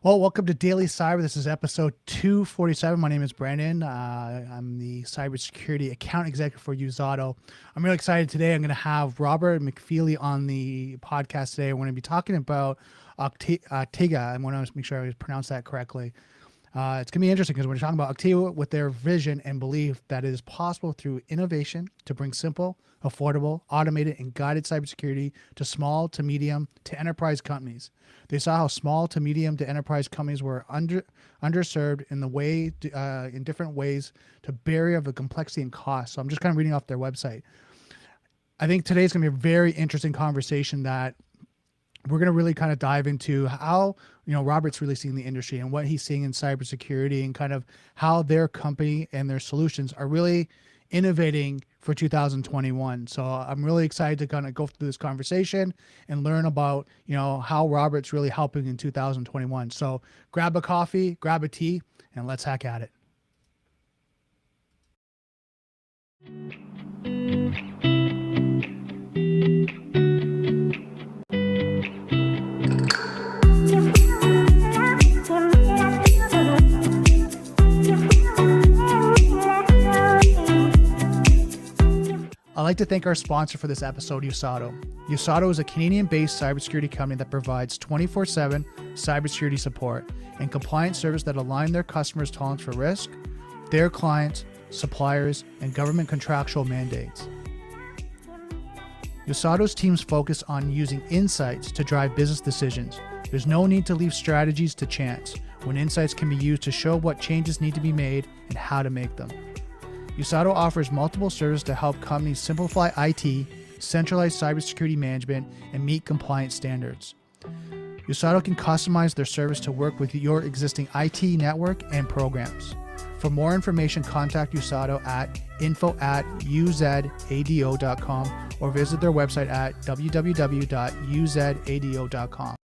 Well, welcome to Daily Cyber. This is episode 247. My name is Brandon. I'm the cybersecurity account executive for Usado. I'm really excited today. I'm going to have Robert McFeely on the podcast today. We're going to be talking about Octiga. I want to make sure I pronounce that correctly. It's going to be interesting because we're talking about Octiga with their vision and belief that it is possible through innovation to bring simple, affordable, automated, and guided cybersecurity to small to medium to enterprise companies. They saw how small to medium to enterprise companies were underserved in different ways to barrier of the complexity and cost. So I'm just kind of reading off their website. I think today's going to be a very interesting conversation that we're going to really kind of dive into how, Robert's really seeing the industry and what he's seeing in cybersecurity and kind of how their company and their solutions are really innovating for 2021. So I'm really excited to kind of go through this conversation and learn about, how Robert's really helping in 2021. So grab a coffee, grab a tea, and let's hack at it. I'd like to thank our sponsor for this episode, Usado. Usado is a Canadian-based cybersecurity company that provides 24/7 cybersecurity support and compliance service that align their customers' tolerance for risk, their clients, suppliers, and government contractual mandates. Usado's teams focus on using insights to drive business decisions. There's no need to leave strategies to chance, when insights can be used to show what changes need to be made and how to make them. Usado offers multiple services to help companies simplify IT, centralize cybersecurity management, and meet compliance standards. Usado can customize their service to work with your existing IT network and programs. For more information, contact Usado at info@uzado.com or visit their website at www.uzado.com.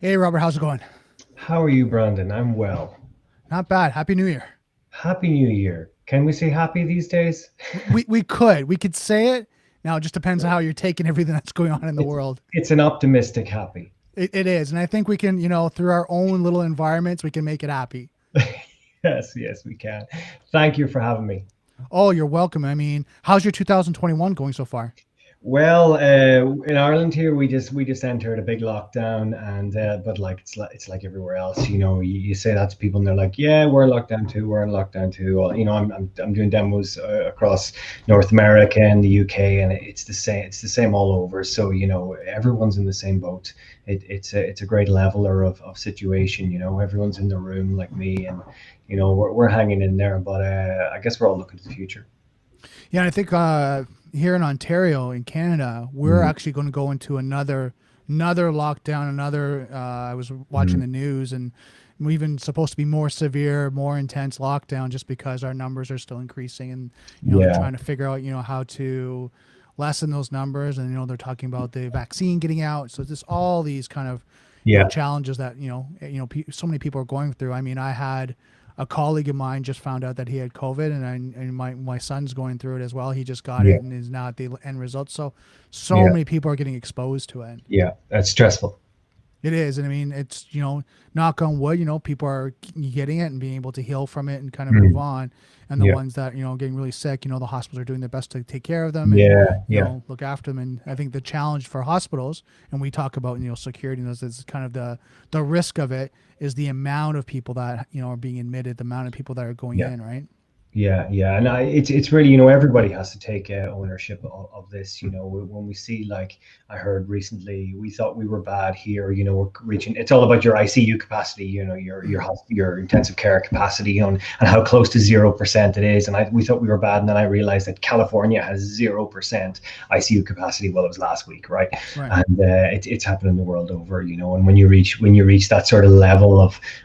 Hey, Robert, how's it going? How are you, Brandon? I'm well. Not bad. Happy New Year. Happy New Year. Can we say happy these days? We could say it. Now it just depends on how you're taking everything that's going on in the world. It's an optimistic happy. It is. And I think we can, through our own little environments, we can make it happy. Yes, we can. Thank you for having me. Oh, you're welcome. I mean, how's your 2021 going so far? Well, in Ireland here, we just entered a big lockdown, and but like it's like everywhere else, you say that to people, and they're like, yeah, we're in lockdown too. We're in lockdown too. I'm doing demos across North America and the UK, and it's the same all over. So everyone's in the same boat. It's a great leveler of situation. Everyone's in the room like me, and we're hanging in there. But I guess we're all looking to the future. Yeah, I think here in Ontario, in Canada, we're actually going to go into another lockdown. I was watching the news, and we're even supposed to be more severe, more intense lockdown, just because our numbers are still increasing, and they're trying to figure out how to lessen those numbers. And they're talking about the vaccine getting out. So just all these kind of challenges that so many people are going through. I mean, I had a colleague of mine just found out that he had COVID, and my son's going through it as well. He just got it and is now at the end result. So many people are getting exposed to it. Yeah, that's stressful. It is. And I mean, it's, knock on wood, people are getting it and being able to heal from it and kind of move on. And the ones that, getting really sick, the hospitals are doing their best to take care of them and, look after them. And I think the challenge for hospitals, and we talk about, security, and is kind of the risk of it, is the amount of people that, are being admitted, the amount of people that are going in, right? Yeah. And it's really, everybody has to take ownership of this. When we see, like I heard recently, we thought we were bad here, we're reaching, it's all about your ICU capacity, your intensive care capacity, and how close to 0% it is. And we thought we were bad. And then I realized that California has 0% ICU capacity. Well, it was last week, right? And it's happening the world over, and when you reach that sort of level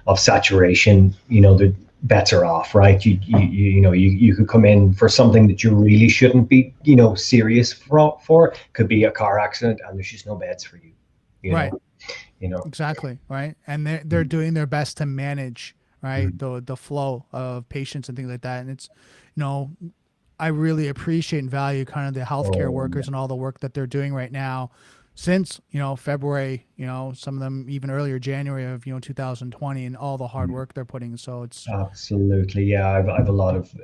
of saturation, the bets are off, right? You could come in for something that you really shouldn't be, serious for. Could be a car accident, and there's just no beds for you. Right. Exactly. Right. And they're doing their best to manage, right, the flow of patients and things like that. And it's, I really appreciate and value kind of the healthcare workers and all the work that they're doing right now since, February, some of them even earlier, January of, 2020, and all the hard work they're putting. So it's Absolutely. Yeah. I've a lot of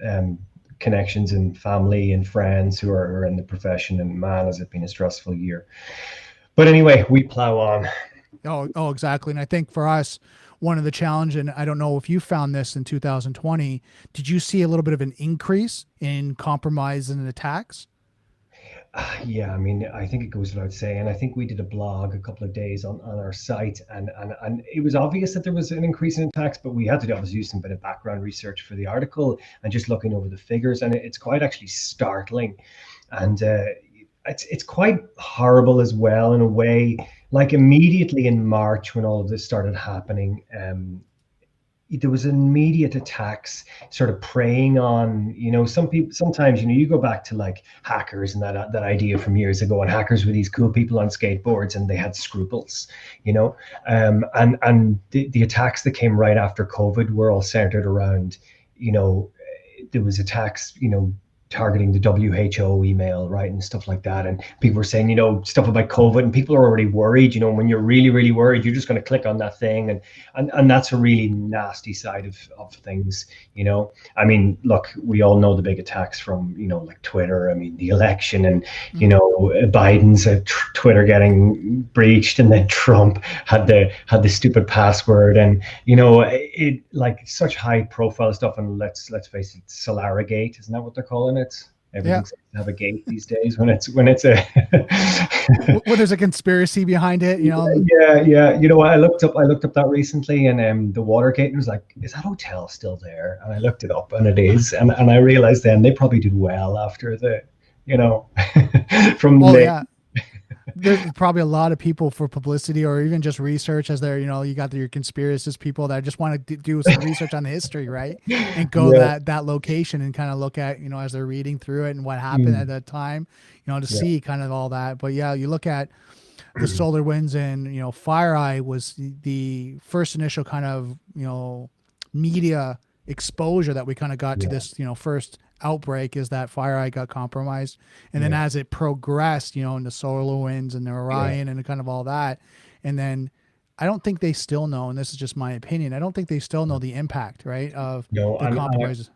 connections and family and friends who are in the profession, and man, has it been a stressful year. But anyway, we plow on. oh, exactly. And I think for us, one of the challenge, and I don't know if you found this in 2020, did you see a little bit of an increase in compromise and attacks? Yeah, I mean, I think it goes without saying. I think we did a blog a couple of days on our site, and it was obvious that there was an increase in attacks, but we had to obviously use some bit of background research for the article and just looking over the figures, and it's quite actually startling, and it's quite horrible as well in a way. Like immediately in March when all of this started happening, there was immediate attacks sort of preying on, some people. Sometimes, you go back to like hackers and that idea from years ago, and hackers were these cool people on skateboards and they had scruples, and the attacks that came right after COVID were all centered around, there was attacks, targeting the WHO email, right, and stuff like that. And people were saying, stuff about COVID, and people are already worried. When you're really, really worried, you're just going to click on that thing, and that's a really nasty side of things. I mean, look, we all know the big attacks from, like Twitter. I mean, the election, and Biden's Twitter getting breached, and then Trump had the stupid password, and it like such high profile stuff. And let's face it, Solarigate, isn't that what they're calling it? Everything seems to have a gate these days when it's a well, there's a conspiracy behind it, Yeah. I looked up that recently, and the Watergate, and it was like, is that hotel still there? And I looked it up, and it is, and I realized then they probably did well after the, from yeah. There's probably a lot of people for publicity or even just research, as they're, you got your conspiracist people that just want to do some research on the history, right? And go that location and kind of look at, as they're reading through it and what happened at that time, to see kind of all that. But yeah, you look at the SolarWinds, and, FireEye was the first initial kind of, media exposure that we kind of got to this, first outbreak, is that FireEye got compromised, and then as it progressed, into SolarWinds and the Orion and kind of all that, and then I don't think they still know, and this is just my opinion, I don't think they still know the impact, right, of the compromises.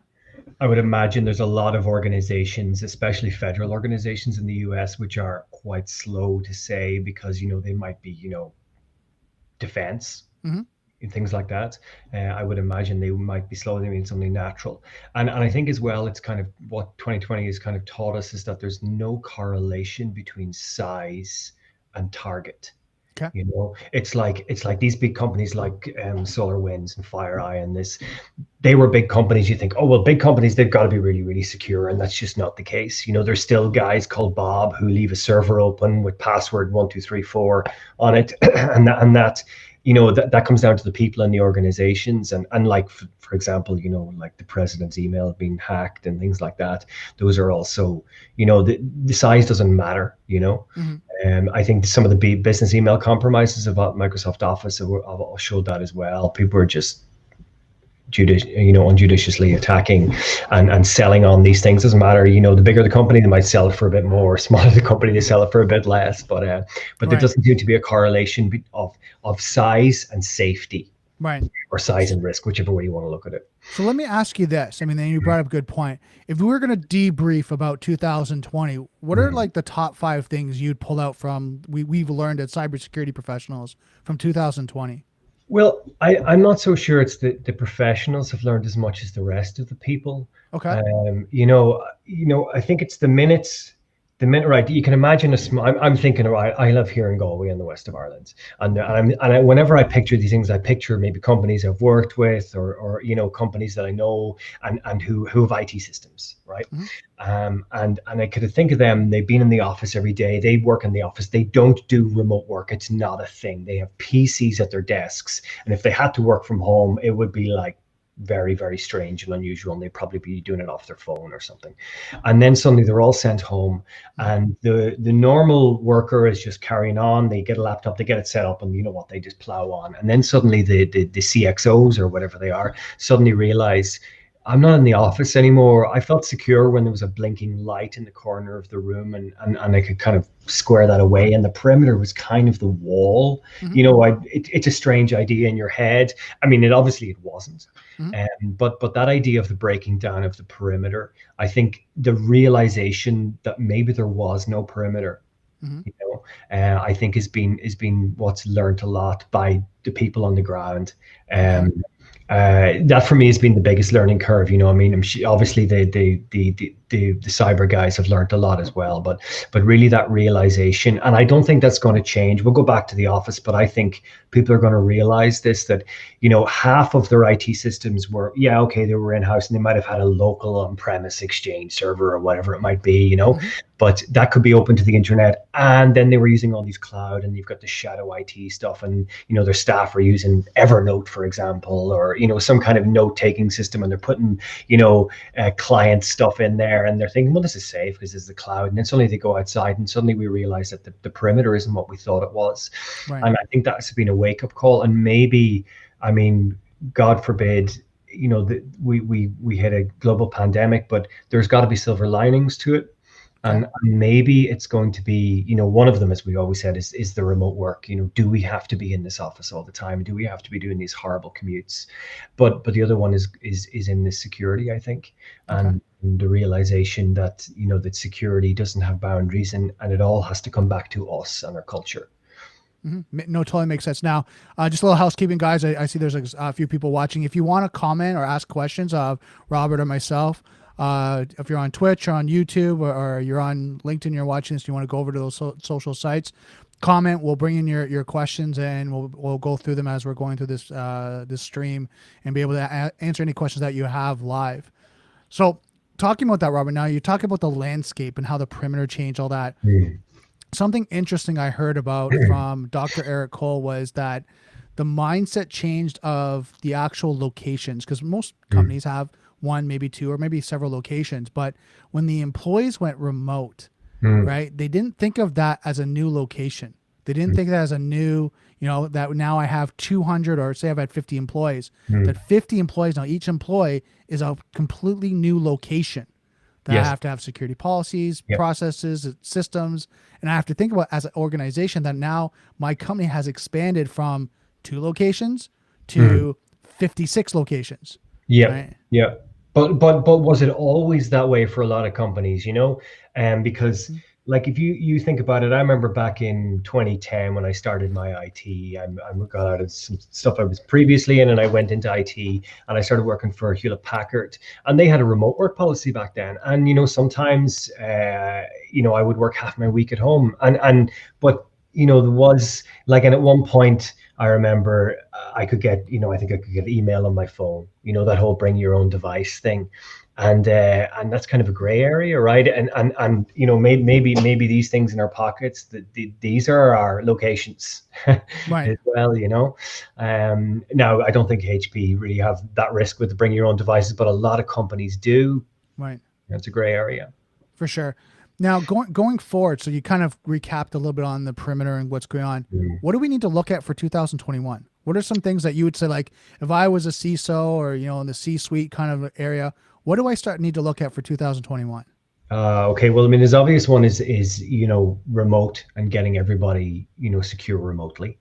I would imagine there's a lot of organizations, especially federal organizations in the US, which are quite slow to say, because they might be defense. Things like that. I would imagine they might be slow. They mean something natural. And I think as well, it's kind of what 2020 has kind of taught us, is that there's no correlation between size and target. Okay. It's like these big companies like SolarWinds and FireEye and this, they were big companies. You think, oh, well, big companies, they've got to be really, really secure. And that's just not the case. There's still guys called Bob who leave a server open with password 1234 on it. and that that comes down to the people and the organizations, and like, for example, like the president's email being hacked and things like that. Those are also, the size doesn't matter, I think some of the big business email compromises about Microsoft Office have showed that as well. People are just unjudiciously attacking and selling on these things. Doesn't matter, the bigger the company, they might sell it for a bit more. Smaller the company, they sell it for a bit less. But there doesn't seem to be a correlation of size and safety, right, or size and risk, whichever way you want to look at it. So let me ask you this. I mean, then you brought up a good point. If we were going to debrief about 2020, what are like the top 5 things you'd pull out from we've learned as cybersecurity professionals from 2020? Well, I'm not so sure it's the professionals have learned as much as the rest of the people. Okay. I think it's the minutes, right? You can imagine I'm thinking, right, I live here in Galway in the west of Ireland. And whenever I picture these things, I picture maybe companies I've worked with, or companies that I know and who have IT systems, right? And I could think of them, they've been in the office every day, they work in the office, they don't do remote work, it's not a thing. They have PCs at their desks, and if they had to work from home, it would be like very, very strange and unusual, and they'd probably be doing it off their phone or something. And then suddenly they're all sent home, and the normal worker is just carrying on. They get a laptop, they get it set up, and they just plow on. And then suddenly the CXOs, or whatever they are, suddenly realize, I'm not in the office anymore. I felt secure when there was a blinking light in the corner of the room, and I could kind of square that away. And the perimeter was kind of the wall. Mm-hmm. It's a strange idea in your head. I mean, it wasn't. Mm-hmm. But that idea of the breaking down of the perimeter, I think the realization that maybe there was no perimeter, Mm-hmm. I think has been what's learned a lot by the people on the ground. Okay. That for me has been the biggest learning curve. I mean, obviously the cyber guys have learned a lot as well, but really that realization, and I don't think that's going to change. We'll go back to the office, but I think people are going to realize this, that half of their IT systems were, they were in-house, and they might have had a local on-premise Exchange server or whatever it might be, Mm-hmm. but that could be open to the internet, and then they were using all these cloud, and you've got the shadow IT stuff, and their staff are using Evernote, for example, or some kind of note-taking system, and they're putting client stuff in there, and they're thinking, well, this is safe because it's the cloud. And then suddenly they go outside, and suddenly we realize that the perimeter isn't what we thought it was. Right. And I think that's been a wake-up call. And maybe, I mean, God forbid, that we hit a global pandemic, but there's got to be silver linings to it. And maybe it's going to be, one of them, as we always said, is the remote work. Do we have to be in this office all the time? Do we have to be doing these horrible commutes? But the other one is in this security, I think, and the realization that that security doesn't have boundaries, and it all has to come back to us and our culture. Mm-hmm. No, totally makes sense. Now, just a little housekeeping, guys. I see there's a few people watching. If you want to comment or ask questions of Robert or myself, if you're on Twitch or on YouTube or you're on LinkedIn, you're watching this, you want to go over to those social sites, comment. We'll bring in your questions, and we'll go through them as we're going through this stream, and be able to answer any questions that you have live. So, talking about that, Robert, now you talk about the landscape and how the perimeter changed, all that. Something interesting I heard about from Dr. Eric Cole was that the mindset changed of the actual locations, because most companies have one, maybe two, or maybe several locations. But when the employees went remote, right, they didn't think of that as a new location. They didn't think of that as a new, that now I have 200, or say I've had 50 employees, that 50 employees, now each employee is a completely new location. That I have to have security policies, processes, systems. And I have to think about, as an organization, that now my company has expanded from 2 locations to 56 locations. Yeah. Right? Yeah. But was it always that way for a lot of companies, because like if you think about it, I remember back in 2010 when I started my IT, I got out of some stuff I was previously in, and I went into IT, and I started working for Hewlett Packard, and they had a remote work policy back then. And sometimes I would work half my week at home, but there was like, and at one point I remember I could get, I think I could get email on my phone, that whole bring your own device thing. And that's kind of a gray area, right? And maybe these things in our pockets, these are our locations, right, as well. Now I don't think HP really have that risk with the bring your own devices, but a lot of companies do. Right. It's a gray area. For sure. Now, going forward, so you kind of recapped a little bit on the perimeter and what's going on. What do we need to look at for 2021? What are some things that you would say, like, if I was a CISO or, in the C-suite kind of area, what do I need to look at for 2021? Okay, well, I mean, his obvious one is remote, and getting everybody secure remotely.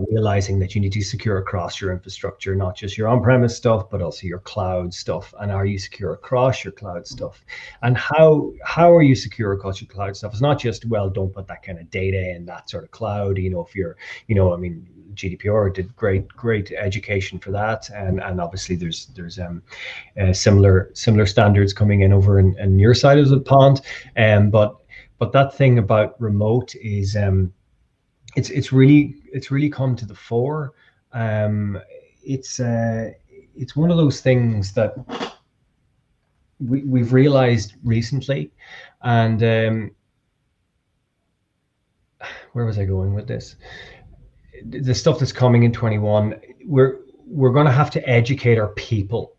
Realizing that you need to secure across your infrastructure, not just your on-premise stuff, but also your cloud stuff. And are you secure across your cloud stuff? And how are you secure across your cloud stuff? It's not just, well, don't put that kind of data in that sort of cloud. If you're, I mean, GDPR did great education for that, and obviously there's similar standards coming in over in your side of the pond. But that thing about remote is it's really come to the fore. It's one of those things that we've realized recently, and where was I going with this? The stuff that's coming in 21, we're going to have to educate our people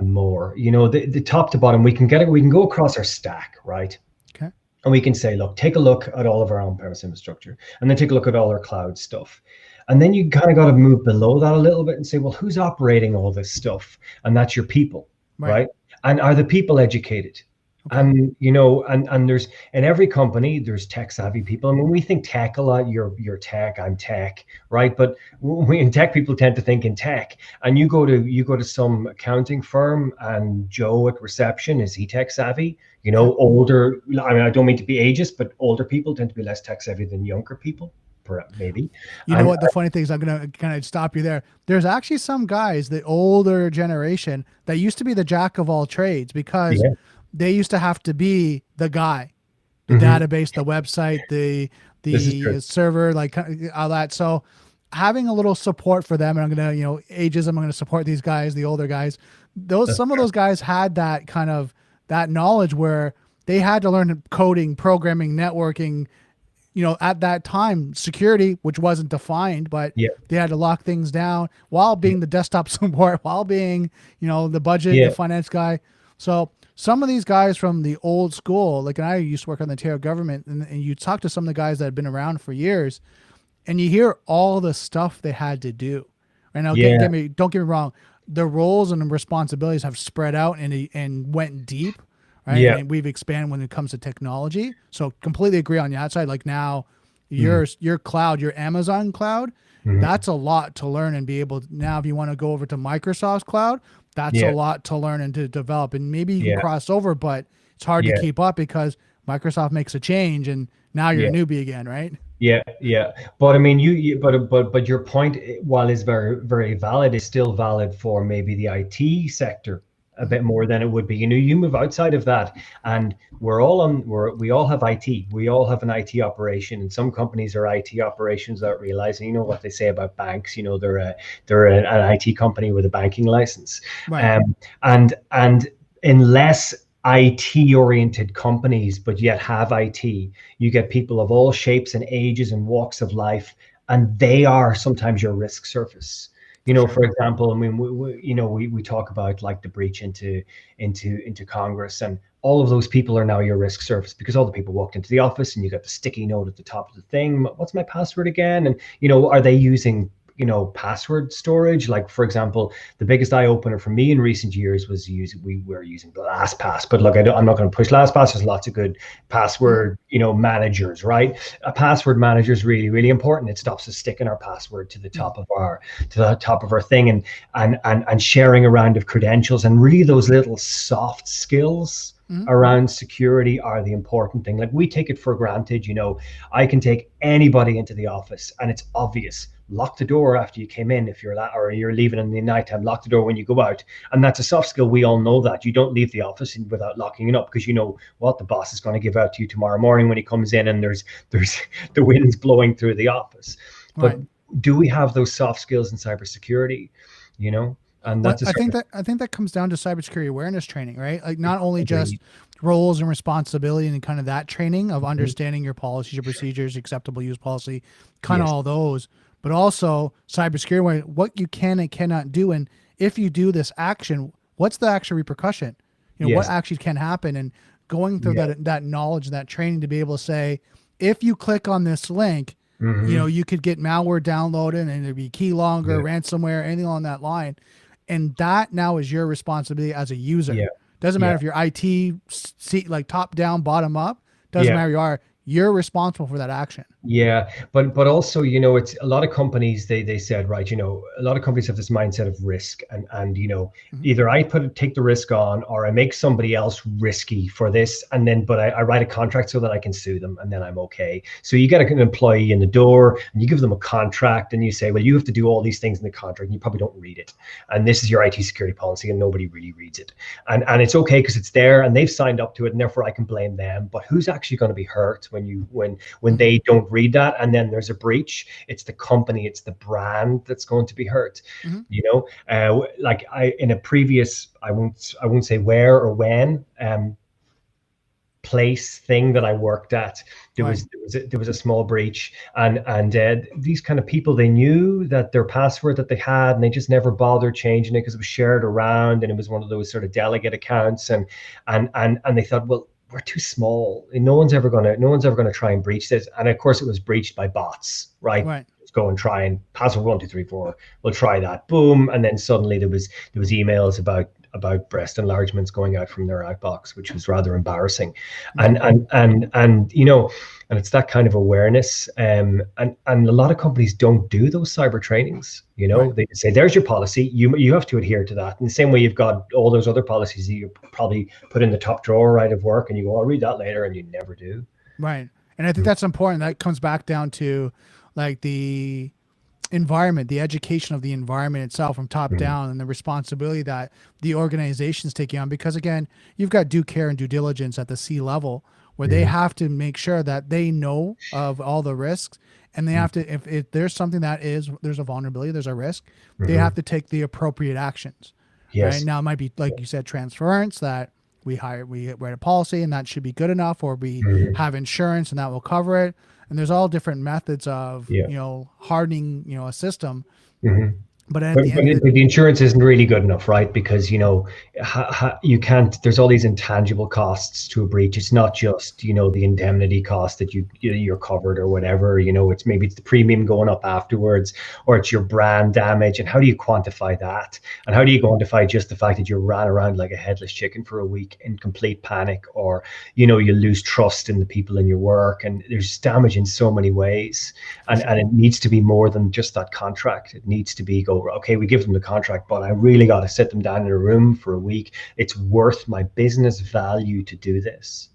more. The top to bottom, we can go across our stack, right? Okay. And we can say, look, take a look at all of our on-premise infrastructure, and then take a look at all our cloud stuff. And then you kind of got to move below that a little bit and say, well, who's operating all this stuff? And that's your people. right? And are the people educated? Okay. And and there's in every company there's tech savvy people. I mean, we think tech a lot. You're tech, I'm tech, right? But we in tech, people tend to think in tech. And you go to some accounting firm, and Joe at reception, is he tech savvy? Older. I mean, I don't mean to be ageist, but older people tend to be less tech savvy than younger people, maybe. You know what? The funny thing is, I'm going to kind of stop you there. There's actually some guys, the older generation, that used to be the jack of all trades because they used to have to be the guy, the database, the website, the server, like all that. So having a little support for them, and I'm going to, ageism, I'm going to support these guys, the older guys. Some of those guys had that kind of that knowledge where they had to learn coding, programming, networking, at that time, security, which wasn't defined, but they had to lock things down while being the desktop support, while being, the budget, the finance guy. So some of these guys from the old school, like, and I used to work on the Ontario government, and you talk to some of the guys that have been around for years, and you hear all the stuff they had to do. Right now, don't get me wrong, the roles and responsibilities have spread out and went deep. Right. Yeah. And we've expanded when it comes to technology. So completely agree on the outside. Like now your cloud, your Amazon cloud, that's a lot to learn and be able to, now if you want to go over to Microsoft's cloud, that's a lot to learn and to develop. And maybe you can cross over, but it's hard to keep up because Microsoft makes a change and now you're a newbie again, right? Yeah. But I mean, but your point, while is very, very valid, is still valid for maybe the IT sector a bit more than it would be. You move outside of that, and we all have IT. We all have an IT operation, and some companies are IT operations without realizing. You know what they say about banks. They're an IT company with a banking license, right. And in less IT-oriented companies, but yet have IT, you get people of all shapes and ages and walks of life, and they are sometimes your risk surface. For example, I mean, we talk about like the breach into Congress, and all of those people are now your risk surface because all the people walked into the office, and you got the sticky note at the top of the thing. What's my password again? And are they using password storage? Like, for example, the biggest eye opener for me in recent years was we were using LastPass. But look, I'm not going to push LastPass. There's lots of good password, managers, right? A password manager is really, really important. It stops us sticking our password to the top of our thing, and sharing a round of credentials, and really those little soft skills around security are the important thing. Like, we take it for granted. I can take anybody into the office and it's obvious. Lock the door after you came in if or you're leaving in the nighttime. Lock the door when you go out, and that's a soft skill. We all know that. You don't leave the office without locking it up, because you know what the boss is going to give out to you tomorrow morning when he comes in, and there's the wind's blowing through the office. But do we have those soft skills in cybersecurity? And that's I think that comes down to cybersecurity awareness training, right? Like, not only just roles and responsibility and kind of that training of understanding your policies, your procedures, acceptable use policy, kind of all those, but also cybersecurity, what you can and cannot do. And if you do this action, what's the actual repercussion? What actually can happen, and going through that knowledge, that training to be able to say, if you click on this link, you could get malware downloaded and it'd be keylogger, ransomware, anything along that line. And that now is your responsibility as a user. Doesn't matter if you're IT, like top down, bottom up, doesn't matter you're responsible for that action. Yeah, but also, it's a lot of companies, they said, right, a lot of companies have this mindset of risk, and either I take the risk on, or I make somebody else risky for this, but I write a contract so that I can sue them, and then I'm okay. So you get an employee in the door, and you give them a contract, and you say, well, you have to do all these things in the contract, and you probably don't read it, and this is your IT security policy, and nobody really reads it, and it's okay because it's there, and they've signed up to it, and therefore I can blame them. But who's actually going to be hurt when they don't read that, and then there's a breach? It's the company, it's the brand that's going to be hurt. Like in a previous, I won't say where or when, place thing that I worked at, there was a small breach, and these kind of people, they knew that their password that they had, and they just never bothered changing it because it was shared around, and it was one of those sort of delegate accounts, and they thought, well, we're too small. No one's ever gonna try and breach this. And of course, it was breached by bots, right? Let's go and try and password 1 2 3 4. We'll try that. Boom, and then suddenly there was emails about about breast enlargements going out from their outbox, which was rather embarrassing. And you know, and it's that kind of awareness. And a lot of companies don't do those cyber trainings. You know, they say, there's your policy. You have to adhere to that. In the same way you've got all those other policies that you probably put in the top drawer, right, of work, and you go, I'll read that later, and you never do. Right. And I think that's important. That comes back down to like the environment, the education of the environment itself from top down, and the responsibility that the organization's taking on. Because again, you've got due care and due diligence at the C level where they have to make sure that they know of all the risks, and they have to, if there's something there's a vulnerability, there's a risk, they have to take the appropriate actions. Yes. Right. Now it might be, like you said, transference, that we write a policy and that should be good enough, or we have insurance and that will cover it. And there's all different methods of, you know, hardening, you know, a system. But the insurance isn't really good enough, right? Because, you know, you can't, there's all these intangible costs to a breach. It's not just, you know, the indemnity cost that you're covered or whatever, you know, it's the premium going up afterwards, or it's your brand damage. And how do you quantify that? And how do you quantify just the fact that you ran around like a headless chicken for a week in complete panic, or, you know, you lose trust in the people in your work, and there's damage in so many ways. And it needs to be more than just that contract. It needs to be okay, we give them the contract, but I really got to sit them down in a room for a week. It's worth my business value to do this.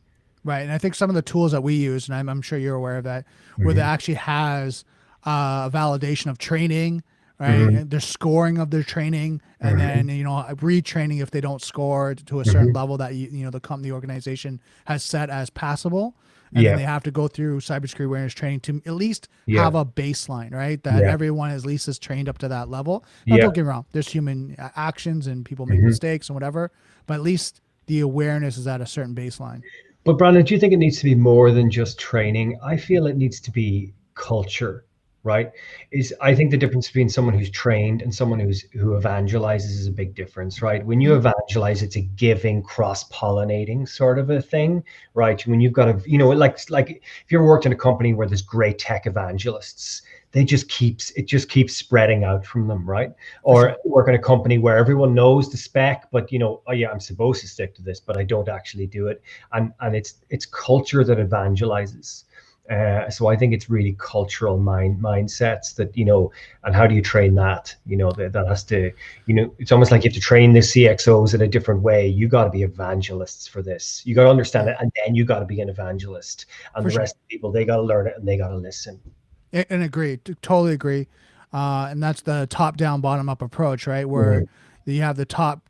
Right. And I think some of the tools that we use, and I'm sure you're aware of that, where that actually has a validation of training, right? And their scoring of their training, and then, you know, retraining if they don't score to a certain level that, you know, the company organization has set as passable. And then they have to go through cybersecurity awareness training to at least have a baseline, right? That everyone at least is trained up to that level. Now, don't get me wrong. There's human actions and people make mistakes and whatever, but at least the awareness is at a certain baseline. But Brandon, do you think it needs to be more than just training? I feel it needs to be culture, right? I think the difference between someone who's trained and someone who evangelizes is a big difference, right? When you evangelize, it's a giving, cross-pollinating sort of a thing, right? When you've got you know, like if you're worked in a company where there's great tech evangelists, it just keeps spreading out from them, right? Or work in a company where everyone knows the spec, but, you know, oh yeah, I'm supposed to stick to this, but I don't actually do it. And it's culture that evangelizes. So I think it's really cultural mindsets that, you know, and how do you train that? You know, that has to, you know, it's almost like you have to train the CXOs in a different way. You got to be evangelists for this. You got to understand it, and then you got to be an evangelist. And the rest of the people, they got to learn it and they got to listen. And agree, totally agree. And that's the top down, bottom up approach, right? Where you have the top,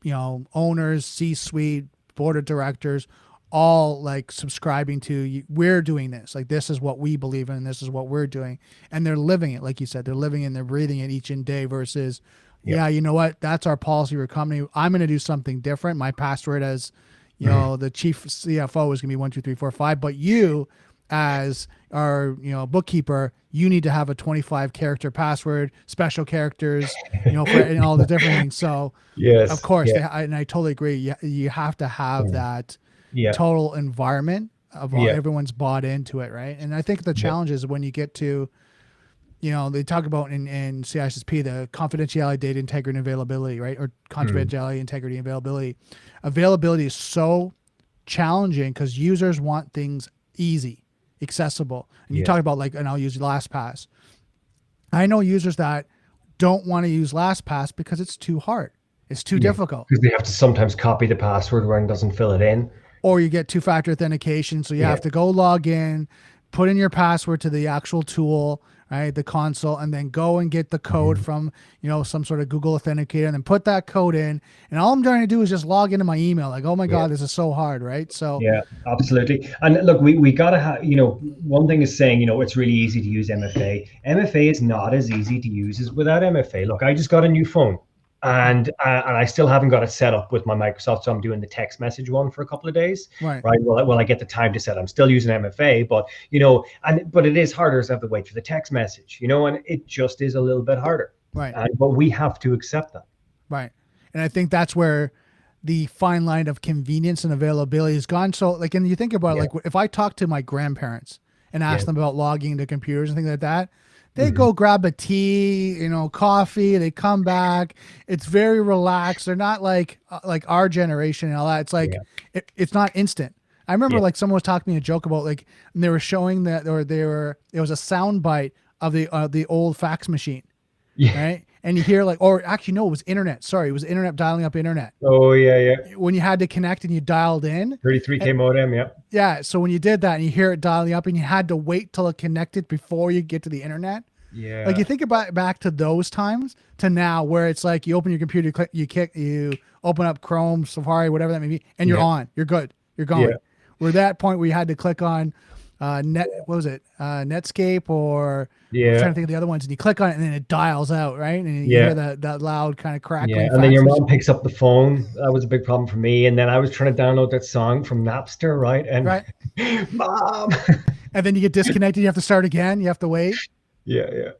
you know, owners, C-suite, board of directors, all like subscribing to, we're doing this, like this is what we believe in, this is what we're doing, and they're living it. Like you said, they're living it and they're breathing it each and day versus you know what, that's our policy for company, I'm going to do something different. My password as, you know, the chief CFO is going to be 1 2 3 4 5, but you as our, you know, bookkeeper, you need to have a 25 character password, special characters, you know, for and all the different things. So of course, and I totally agree, you have to have that total environment of everyone's bought into it, right? And I think the challenge is when you get to, you know, they talk about in CISSP, the confidentiality, data integrity, and availability, right? Or confidentiality, integrity, and availability. Availability is so challenging because users want things easy, accessible. And you talk about, like, and I'll use LastPass. I know users that don't want to use LastPass because it's too hard. It's too difficult. Because they have to sometimes copy the password when it doesn't fill it in. Or you get two-factor authentication, so you have to go log in, put in your password to the actual tool, right, the console, and then go and get the code from, you know, some sort of Google Authenticator, and then put that code in. And all I'm trying to do is just log into my email. Like, oh my God, this is so hard, right? So yeah, absolutely. And look, we gotta have, you know, one thing is saying, you know, it's really easy to use MFA. MFA is not as easy to use as without MFA. Look, I just got a new phone. And I still haven't got it set up with my Microsoft, so I'm doing the text message one for a couple of days. Right. Well, I get the time to set. I'm still using MFA, but, you know, but it is harder to have to wait for the text message, you know, and it just is a little bit harder. Right. But we have to accept that. Right. And I think that's where the fine line of convenience and availability has gone. So, like, and you think about it, like, if I talk to my grandparents and ask them about logging into computers and things like that, They go grab a tea, coffee. They come back. It's very relaxed. They're not like our generation and all that. It's like it's not instant. I remember like someone was talking to me a joke about like and they were showing that, it was a sound bite of the old fax machine, right? And you hear like, or actually no, it was internet. Sorry, it was internet dialing up internet. Oh yeah. When you had to connect and you dialed in 33K modem, yeah. Yeah. So when you did that and you hear it dialing up and you had to wait till it connected before you get to the internet. Yeah. Like you think about back to those times to now where it's like you open your computer, you open up Chrome, Safari, whatever that may be, and you're on. You're good. You're going. Yeah. We're at that point where you had to click on Netscape or I'm trying to think of the other ones, and you click on it and then it dials out, right? And you hear that loud kind of crackling. Yeah, and then your mom picks up the phone. That was a big problem for me. And then I was trying to download that song from Napster, right? And Mom. And then you get disconnected. You have to start again. You have to wait. Yeah.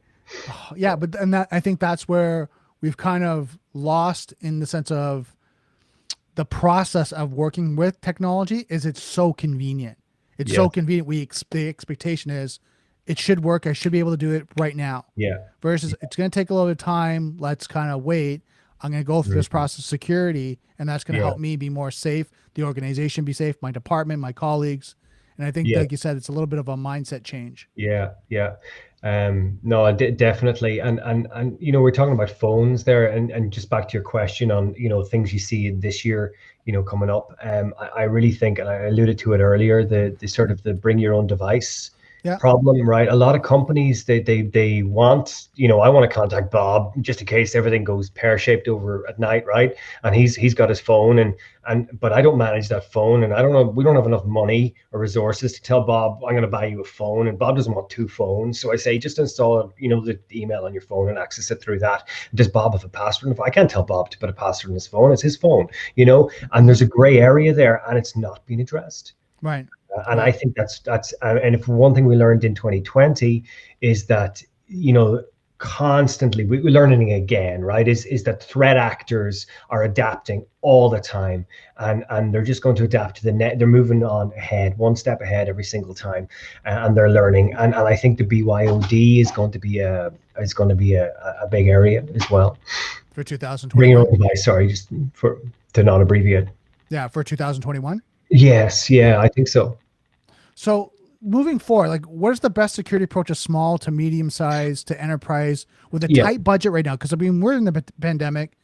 Yeah, I think that's where we've kind of lost in the sense of the process of working with technology is it's so convenient. It's so convenient. The expectation is it should work. I should be able to do it right now. Yeah. Versus it's going to take a little bit of time. Let's kind of wait. I'm going to go through this process of security, and that's going to help me be more safe, the organization be safe, my department, my colleagues. And I think, like you said, it's a little bit of a mindset change. Yeah. No, definitely. And we're talking about phones there, and just back to your question on, things you see this year, coming up. I really think, and I alluded to it earlier, the sort of the bring your own device problem, right? A lot of companies, they want, I want to contact Bob just in case everything goes pear-shaped over at night, right? And he's got his phone but I don't manage that phone, and I don't know, we don't have enough money or resources to tell Bob, I'm going to buy you a phone, and Bob doesn't want two phones. So I say, just install, the email on your phone and access it through that. Does Bob have a password? I can't tell Bob to put a password in his phone. It's his phone, and there's a gray area there, and it's not being addressed. Right. And I think that's and if one thing we learned in 2020 is that, constantly we're learning again, right, is that threat actors are adapting all the time, and they're just going to adapt to the net. They're moving on ahead, one step ahead every single time, and they're learning. And I think the BYOD is going to be a big area as well for 2021. Bring your own device, sorry, just to not abbreviate. Yeah, for 2021. Yes, I think so. So moving forward, like, what is the best security approach, a small to medium size to enterprise with a tight budget right now? Because we're in the pandemic.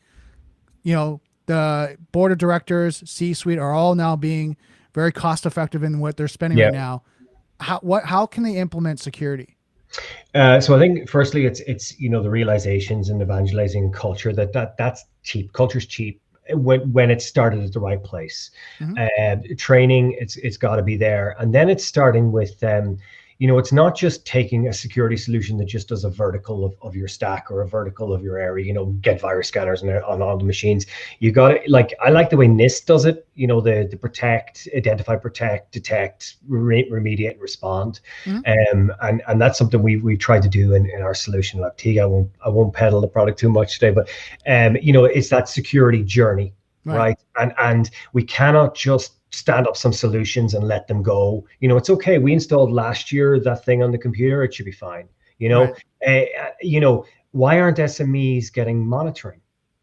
The board of directors, C-suite are all now being very cost effective in what they're spending right now. How can they implement security? So I think firstly, it's the realizations and evangelizing culture that's cheap. Culture's cheap when it's started at the right place. Training, it's got to be there, and then it's starting with it's not just taking a security solution that just does a vertical of your stack or a vertical of your area, get virus scanners on all the machines. You got to, I like the way NIST does it, the protect, identify, protect, detect, remediate, respond. And that's something we tried to do in our solution at Octiga. I won't peddle the product too much today, but it's that security journey, right? And we cannot just stand up some solutions and let them go. It's okay. We installed last year that thing on the computer. It should be fine. Why aren't SMEs getting monitoring?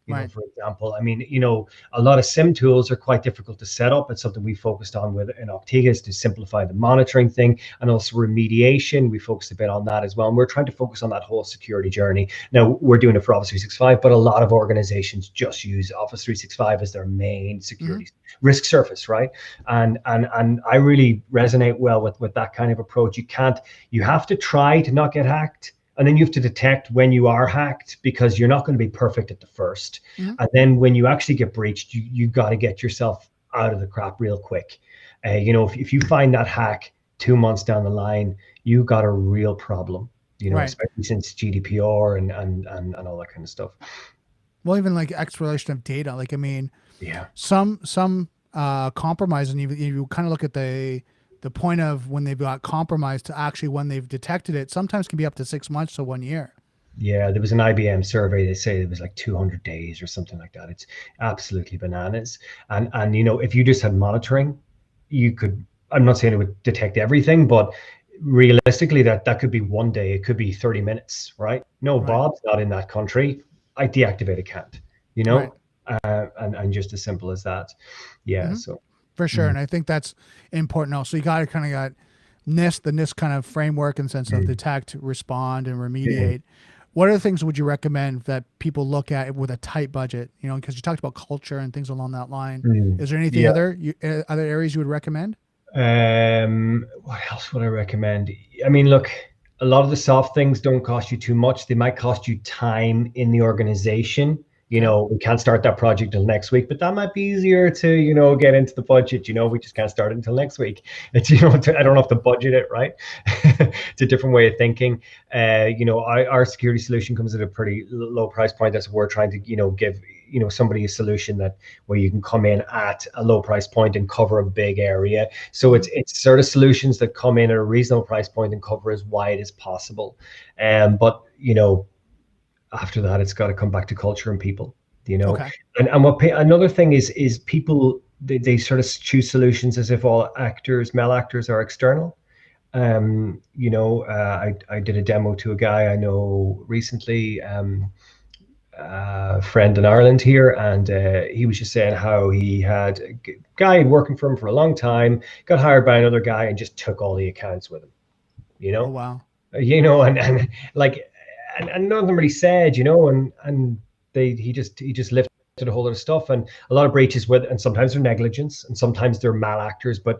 For example, a lot of SIM tools are quite difficult to set up. It's something we focused on in Octiga, is to simplify the monitoring thing, and also remediation. We focused a bit on that as well. And we're trying to focus on that whole security journey. Now, we're doing it for Office 365, but a lot of organizations just use Office 365 as their main security risk surface, right? And I really resonate well with that kind of approach. You have to try to not get hacked. And then you have to detect when you are hacked, because you're not going to be perfect at the first. And then when you actually get breached, you got to get yourself out of the crap real quick. If you find that hack 2 months down the line, you got a real problem, especially since GDPR and all that kind of stuff. Well, even like exploration of data, some compromise, and you kind of look at the point of when they've got compromised to actually when they've detected it, sometimes can be up to 6 months to 1 year. Yeah, there was an IBM survey. They say it was like 200 days or something like that. It's absolutely bananas. And if you just had monitoring, you could, I'm not saying it would detect everything, but realistically, that could be one day, it could be 30 minutes, right? No, Right. Bob's not in that country, I deactivate account, Right. and just as simple as that. Yeah. So For sure. And I think that's important also. You got to kind of got NIST, the NIST kind of framework in the sense of detect, respond, and remediate. What other things would you recommend that people look at with a tight budget? Because you talked about culture and things along that line. Is there anything other areas you would recommend? What else would I recommend? I mean, look, a lot of the soft things don't cost you too much. They might cost you time in the organization. We can't start that project till next week, but that might be easier to, get into the budget. We just can't start it until next week. It's, I don't have to budget it, right? It's a different way of thinking. Our security solution comes at a pretty low price point. That's what we're trying to, give, somebody a solution where you can come in at a low price point and cover a big area. So it's sort of solutions that come in at a reasonable price point and cover as wide as possible. But after that, it's got to come back to culture and people, Okay. and another thing is people, they sort of choose solutions as if all male actors are external. I did a demo to a guy I know recently, a friend in Ireland here, and he was just saying how he had a guy working for him for a long time, got hired by another guy and just took all the accounts with him, Oh, wow. and like, and none of them really said, and he just lifted a whole lot of stuff, and a lot of breaches and sometimes they're negligence and sometimes they're malactors, but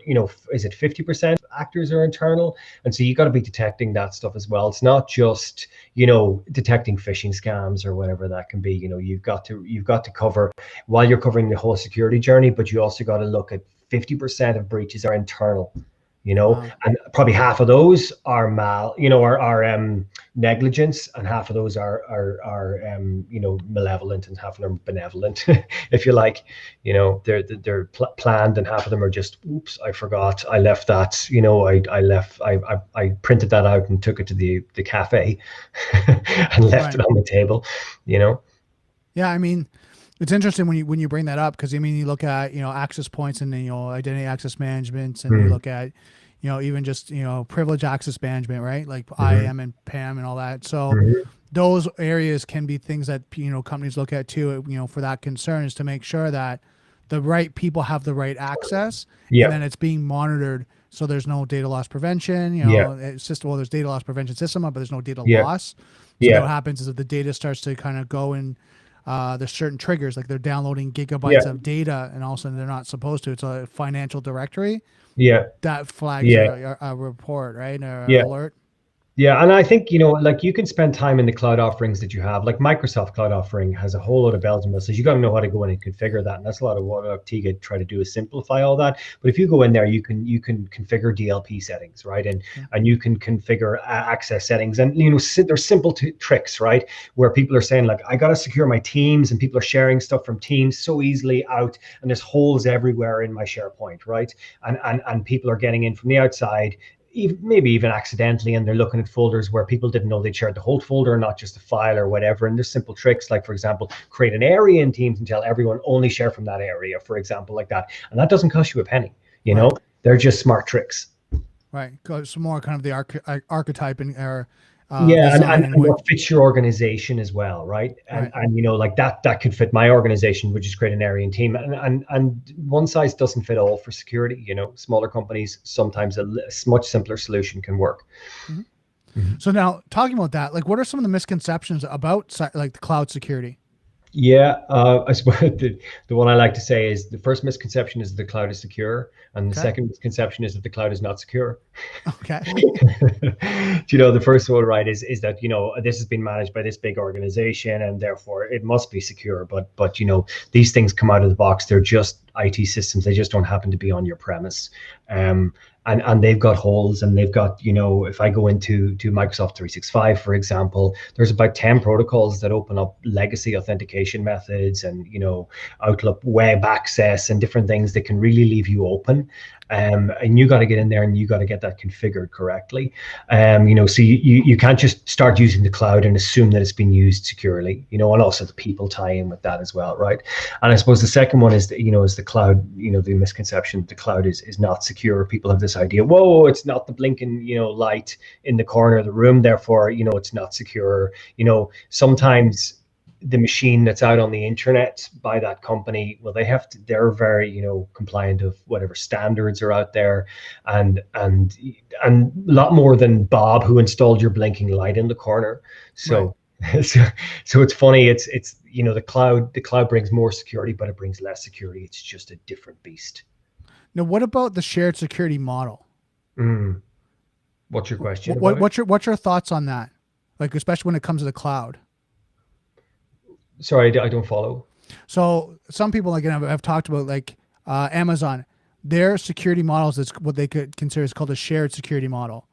is it 50% actors are internal? And so you got to be detecting that stuff as well. It's not just detecting phishing scams or whatever that can be. You've got to cover, while you're covering the whole security journey, but you also got to look at 50% of breaches are internal. Wow. And probably half of those are negligence, and half of those are malevolent, and half of them are benevolent, if you like. They're planned, and half of them are just, oops, I forgot, I left that. I printed that out and took it to the cafe and left it on the table. Yeah, I mean, it's interesting when you bring that up, because you look at access points and identity access management, and you look at even just privilege access management, right? Like IAM and PAM and all that. So those areas can be things that companies look at too. For that concern is to make sure that the right people have the right access, and then it's being monitored. So there's no data loss prevention. There's data loss prevention system, but there's no data loss. So what happens is that the data starts to kind of go in. There's certain triggers, like they're downloading gigabytes of data, and all of a sudden they're not supposed to. It's a financial directory. That flags a report, right? Or alert. Yeah, and I think, like, you can spend time in the cloud offerings that you have. Like Microsoft Cloud offering has a whole lot of bells and whistles. You got to know how to go in and configure that, and that's a lot of what Octiga try to do, is simplify all that. But if you go in there, you can configure DLP settings, right? And you can configure access settings, and there's simple tricks, right? Where people are saying, like, I got to secure my Teams, and people are sharing stuff from Teams so easily out, and there's holes everywhere in my SharePoint, right? And people are getting in from the outside, maybe even accidentally, and they're looking at folders where people didn't know they'd shared the whole folder, not just a file or whatever. And there's simple tricks, like, for example, create an area in Teams and tell everyone only share from that area, for example, like that. And that doesn't cost you a penny. They're just smart tricks. Right. It's more kind of the archetype or and what fits your organization as well, right? And like that could fit my organization, which is create an area and team, and one size doesn't fit all for security. Smaller companies, sometimes a much simpler solution can work. So now, talking about that, like, what are some of the misconceptions about like the cloud security? Yeah, I suppose the one I like to say is the first misconception is the cloud is secure, and the second misconception is that the cloud is not secure. Okay. The first one, right, is that this has been managed by this big organization, and therefore it must be secure. But these things come out of the box. They're just IT systems. They just don't happen to be on your premise. And they've got holes, and they've got, if I go into Microsoft 365, for example, there's about 10 protocols that open up legacy authentication methods and, Outlook web access and different things that can really leave you open. And you got to get in there and you got to get that configured correctly. So you can't just start using the cloud and assume that it's being used securely, and also the people tie in with that as well, right? And I suppose the second one is, is the cloud, the misconception that the cloud is not secure. People have this this idea, whoa, it's not the blinking, light in the corner of the room, therefore, it's not secure. Sometimes the machine that's out on the internet by that company, well, they're very, compliant of whatever standards are out there, and a lot more than Bob, who installed your blinking light in the corner. So right. so it's funny. It's the cloud brings more security, but it brings less security. It's just a different beast. Now, what about the shared security model? What's your question? What's your thoughts on that? Like, especially when it comes to the cloud. Sorry, I don't follow. So some people, like, have talked about, like, Amazon, their security models is what they could consider is called a shared security model,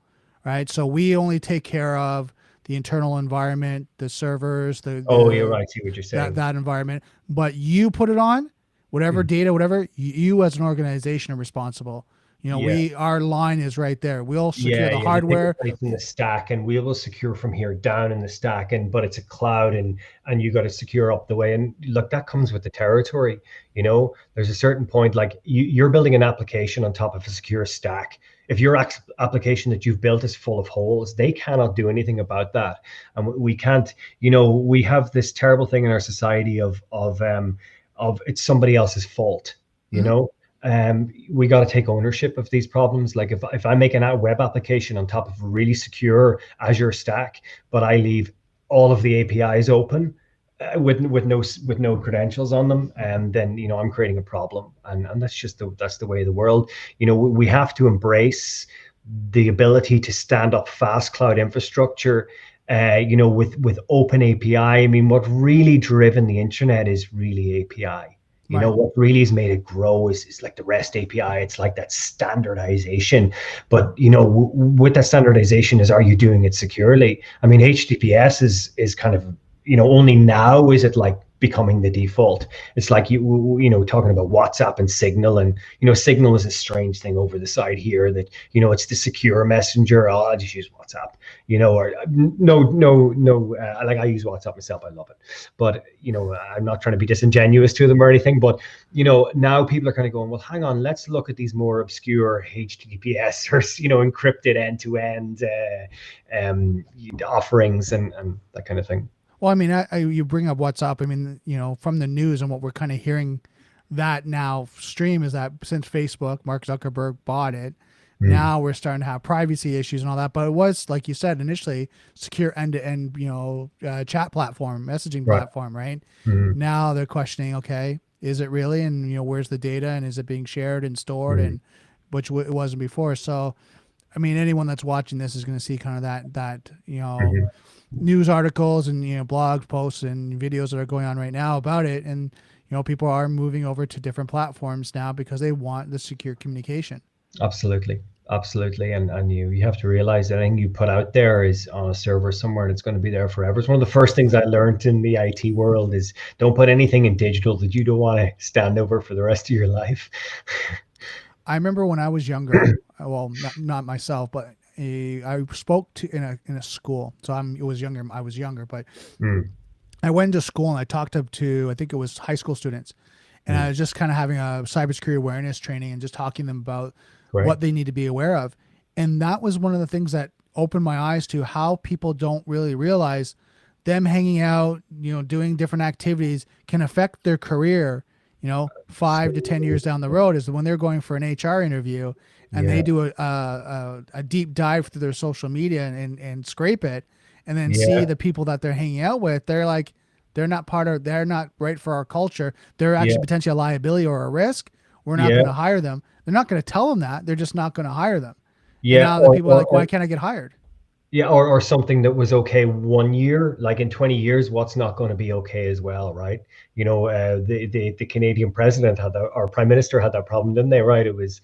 right? So we only take care of the internal environment, the servers, you're right. I see what you're saying. That environment, but you put it on whatever data, whatever you as an organization are responsible. Our line is right there. We'll secure the hardware in the stack, and we will secure from here down in the stack. But it's a cloud, and you got to secure up the way. And look, that comes with the territory. There's a certain point, like you're building an application on top of a secure stack. If your application that you've built is full of holes, they cannot do anything about that. And we can't. We have this terrible thing in our society of it's somebody else's fault. We got to take ownership of these problems. Like if I make a web application on top of a really secure Azure stack, but I leave all of the APIs open with no credentials on them, and then I'm creating a problem, and that's the way of the world. We have to embrace the ability to stand up fast cloud infrastructure. With open API. I mean, what really driven the internet is really API. What really has made it grow is like the REST API. It's like that standardization. But, with that standardization are you doing it securely? I mean, HTTPS is kind of, only now is it like becoming the default. It's like talking about WhatsApp and Signal, and Signal is a strange thing over the side here that it's the secure messenger. I'll just use WhatsApp, or no, like I use WhatsApp myself, I love it, but I'm not trying to be disingenuous to them or anything, but now people are kind of going, well, hang on, let's look at these more obscure HTTPS or encrypted end-to-end offerings and that kind of thing. Well, I mean, you bring up WhatsApp. I mean, from the news and what we're kind of hearing that now stream is that since Facebook, Mark Zuckerberg bought it, now we're starting to have privacy issues and all that. But it was, like you said, initially secure end-to-end, chat platform, messaging platform, right? Now they're questioning, okay, is it really? And, where's the data, and is it being shared and stored, and which it wasn't before. So, I mean, anyone that's watching this is going to see kind of that news articles and blog posts and videos that are going on right now about it, and people are moving over to different platforms now because they want the secure communication. Absolutely, and you have to realize that anything you put out there is on a server somewhere, and it's going to be there forever. It's one of the first things I learned in the IT world is don't put anything in digital that you don't want to stand over for the rest of your life. I remember when I was younger, well, not myself, but I spoke to in a school. So I was younger, but I went to school and I talked to I think it was high school students, and I was just kind of having a cybersecurity awareness training and just talking to them about what they need to be aware of. And that was one of the things that opened my eyes to how people don't really realize them hanging out, doing different activities can affect their career, 5 to 10 years down the road, is when they're going for an HR interview and they do a deep dive through their social media and scrape it, and then see the people that they're hanging out with. They're like, they're not right for our culture. They're actually potentially a liability or a risk. We're not going to hire them. They're not going to tell them that. They're just not going to hire them. Yeah. And now the people are like, why can't I get hired? Yeah, or something that was okay 1 year, like in 20 years, what's not going to be okay as well, right? The Canadian president or prime minister had that problem, didn't they? Right? It was,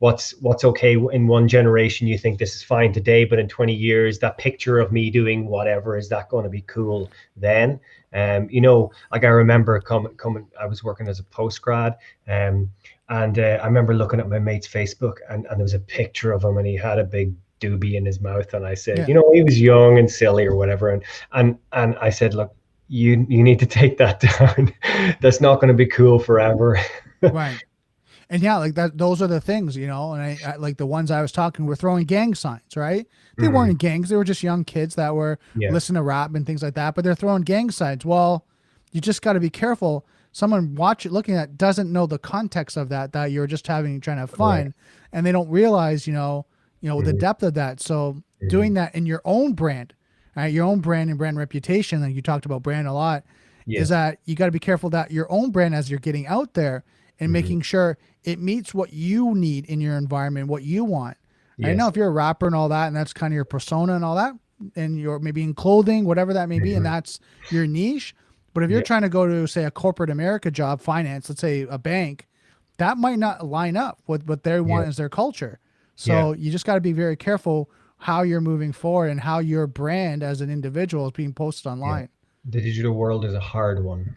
what's okay in one generation, you think this is fine today, but in 20 years, that picture of me doing whatever, is that going to be cool then? Like I remember coming, I was working as a postgrad, and I remember looking at my mate's Facebook, and there was a picture of him, and he had a big doobie in his mouth, and I said, he was young and silly or whatever, and I said, look, you need to take that down. That's not going to be cool forever. Right. And yeah, like that, those are the things, you know, and I like the ones I was talking were throwing gang signs, right? They Mhm. weren't gangs. They were just young kids that were Yeah. listening to rap and things like that, but they're throwing gang signs. Well, you just got to be careful. Someone looking at doesn't know the context of that you're just trying to have Correct. fun, and they don't realize, the Mhm. depth of that. So doing Mhm. that in your own brand, right? Your own brand and brand reputation, and you talked about brand a lot, is Yes. that you got to be careful that your own brand as you're getting out there and Mhm. making sure it meets what you need in your environment, what you want. I know Yes. if you're a rapper and all that, and that's kind of your persona and all that, and you're maybe in clothing, whatever that may be, and Mhm. that's your niche. But if you're Yeah. trying to go to, say, a corporate America job, finance, let's say a bank, that might not line up with what they Yeah. want as their culture. Yeah. So you just got to be very careful how you're moving forward and how your brand as an individual is being posted Yeah. online. The digital world is a hard one.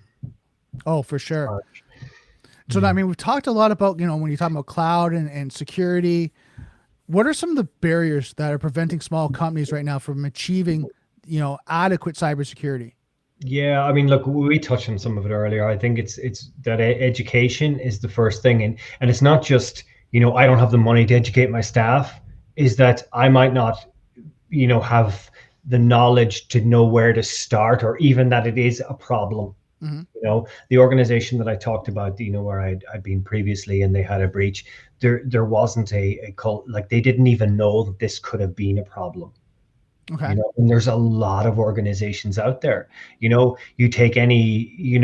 Oh, for sure. Hard. So, I Mm. mean, we've talked a lot about, when you're talking about cloud and security, what are some of the barriers that are preventing small companies right now from achieving, adequate cybersecurity? Yeah, I mean, look, we touched on some of it earlier. I think it's that education is the first thing, and it's not just, I don't have the money to educate my staff. Is that I might not, have the knowledge to know where to start, or even that it is a problem. Hmm. The organization that I talked about, where I'd been previously, and they had a breach. There wasn't a cult, like they didn't even know that this could have been a problem. Okay. And there's a lot of organizations out there. You take any,